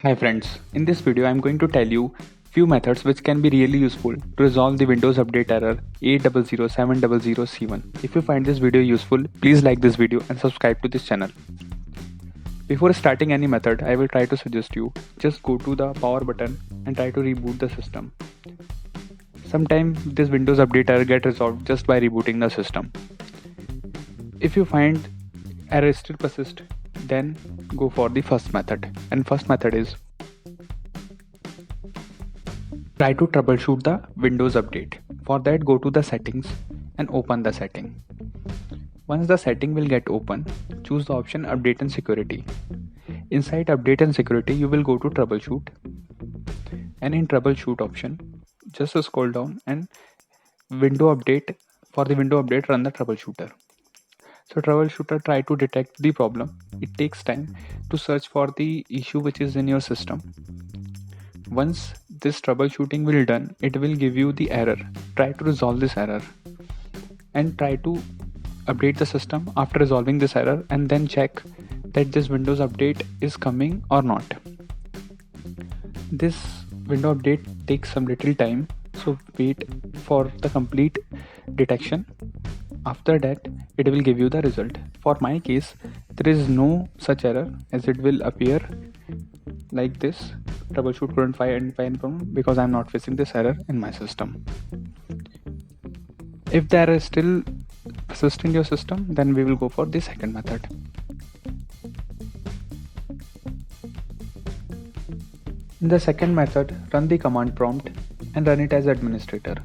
Hi friends, in this video I am going to tell you few methods which can be really useful to resolve the Windows update error 800700C1. If you find this video useful, please like this video and subscribe to this channel. Before starting any method, I will try to suggest you just go to the power button and try to reboot the system. Sometimes this Windows update error get resolved just by rebooting the system. If you find error still persist, then go for the first method, and first method is try to troubleshoot the Windows update. For that, go to the settings and open the setting. Once the setting will get open, choose the option update and security. Inside update and security, you will go to troubleshoot, and in troubleshoot option, just scroll down and window update. For the window update, run the troubleshooter. So troubleshooter try to detect the problem. It takes time to search for the issue which is in your system. Once this troubleshooting will done, it will give you the error. Try to resolve this error and try to update the system after resolving this error, and then check that this Windows update is coming or not. This window update takes some little time, so wait for the complete detection. After that, it will give you the result. For my case, there is no such error, as it will appear like this: troubleshoot couldn't find problem, because I am not facing this error in my system. If there is still persist in your system, then we will go for the second method. In the second method, run the command prompt and run it as administrator.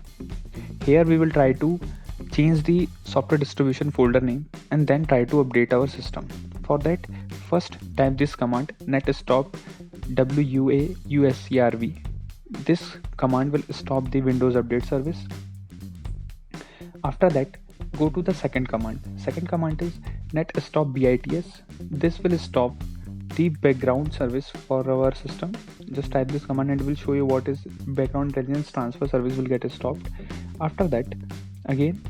Here we will try to change the software distribution folder name and then try to update our system. For that, first type this command netstop WAUSCRV. This command will stop the Windows update service. After that, go to the second command. Second command is netstop BITS. This will stop the background service for our system. Just type this command and it will show you what is background intelligence transfer service will get stopped. After that, again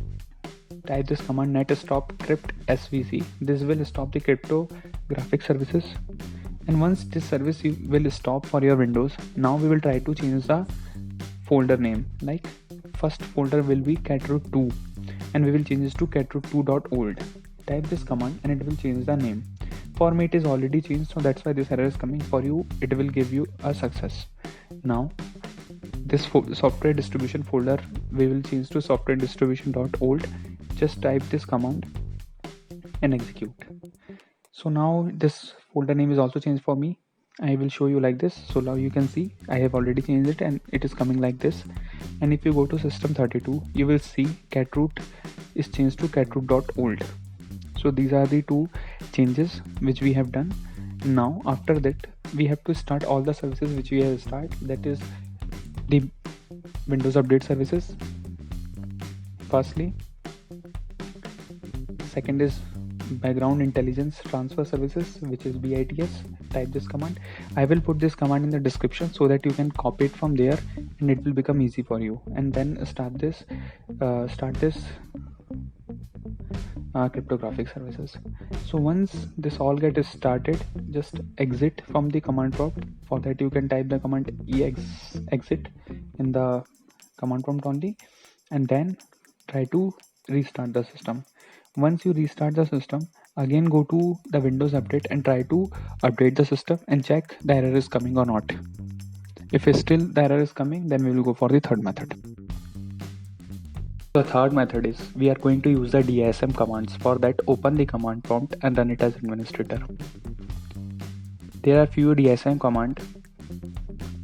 type this command netstop crypt svc. This will stop the cryptographic services, and once this service will stop for your Windows, now we will try to change the folder name. Like, first folder will be catroot2 and we will change this to catroot2.old. Type this command and it will change the name. For me it is already changed, so that's why this error is coming. For you, it will give you a success. Now this software distribution folder we will change to software distribution.old. Just type this command and execute. So now this folder name is also changed for me. I will show you like this. So now you can see I have already changed it and it is coming like this. And if you go to system32, you will see catroot is changed to catroot.old. So these are the two changes which we have done. Now after that, we have to start all the services which we have started, that is the Windows update services firstly. Second is background intelligence transfer services, which is BITS. Type this command. I will put this command in the description so that you can copy it from there and it will become easy for you. And then start this cryptographic services. So once this all gets started, just exit from the command prompt. For that, you can type the command exit in the command prompt only, and then try to restart the system. Once you restart the system, again go to the Windows update and try to update the system and check the error is coming or not. If still the error is coming, then we will go for the third method. The third method is we are going to use the DISM commands. For that, open the command prompt and run it as administrator. There are few DISM commands,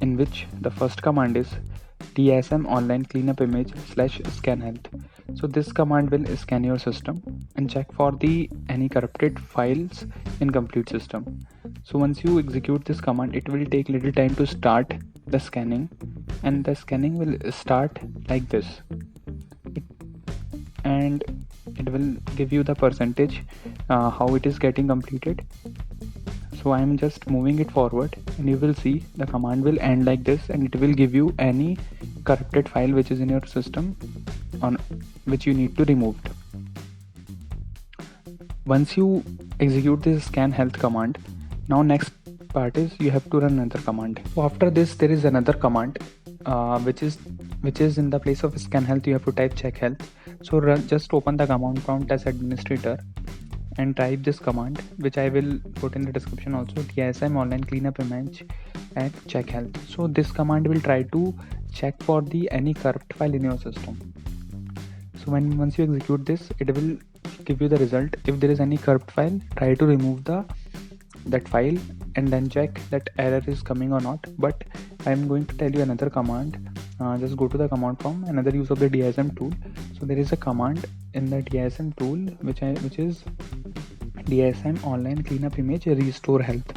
in which the first command is DISM online cleanup image /scan health. So this command will scan your system and check for the any corrupted files in complete system. So once you execute this command, it will take little time to start the scanning, and the scanning will start like this, and it will give you the percentage how it is getting completed. So I am just moving it forward and you will see the command will end like this, and it will give you any corrupted file which is in your system on which you need to remove. Once you execute this scan health command, now next part is you have to run another command. So after this there is another command which is in the place of scan health. You have to type check health. So just open the command prompt as administrator and type this command, which I will put in the description also, DISM online cleanup image and check health. So this command will try to check for the any corrupt file in your system. So once you execute this, it will give you the result. If there is any corrupt file, try to remove that file and then check that error is coming or not. But I am going to tell you another command. Just go to the command prompt, another use of the DISM tool. So there is a command in the DISM tool which is DISM online cleanup image restore health.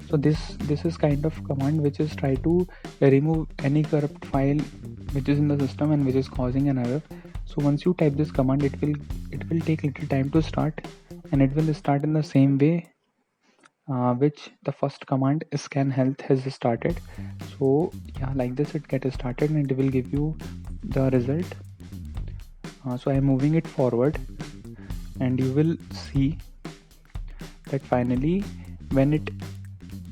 So this is kind of command which is try to remove any corrupt file which is in the system and which is causing an error. So once you type this command, it will take little time to start, and it will start in the same way which the first command scan health has started. So yeah, like this it gets started and it will give you the result. So I am moving it forward and you will see that finally when it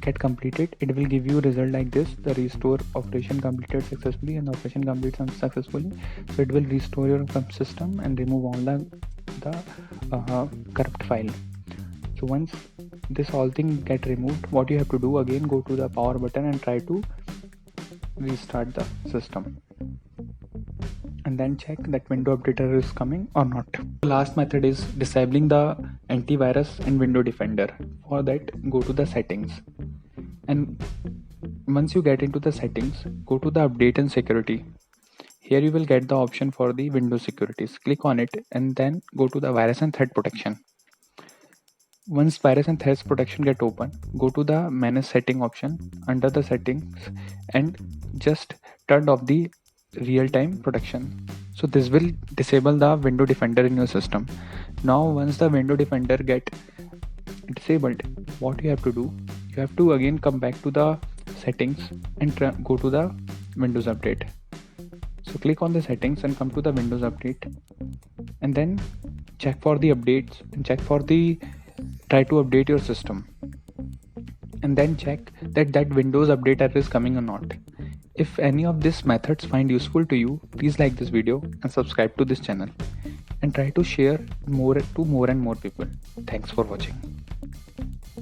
get completed, it will give you result like this: the restore operation completed successfully and the operation completed successfully. So it will restore your system and remove all the corrupt file. So once this whole thing get removed, what you have to do, again go to the power button and try to restart the system and then check that window updater is coming or not. The last method is disabling the antivirus and window defender. For that, go to the settings, and once you get into the settings, go to the update and security. Here you will get the option for the Windows securities. Click on it and then go to the virus and threat protection. Once virus and threat protection get open, go to the manage setting option under the settings and just turn off the real-time protection. So this will disable the window defender in your system. Now once the window defender get disabled, what you have to do, you have to again come back to the settings and go to the Windows update. So click on the settings and come to the Windows update and then check for the updates and try to update your system and then check that Windows update error is coming or not. If any of these methods find useful to you, please like this video and subscribe to this channel and try to share to more and more people. Thanks for watching.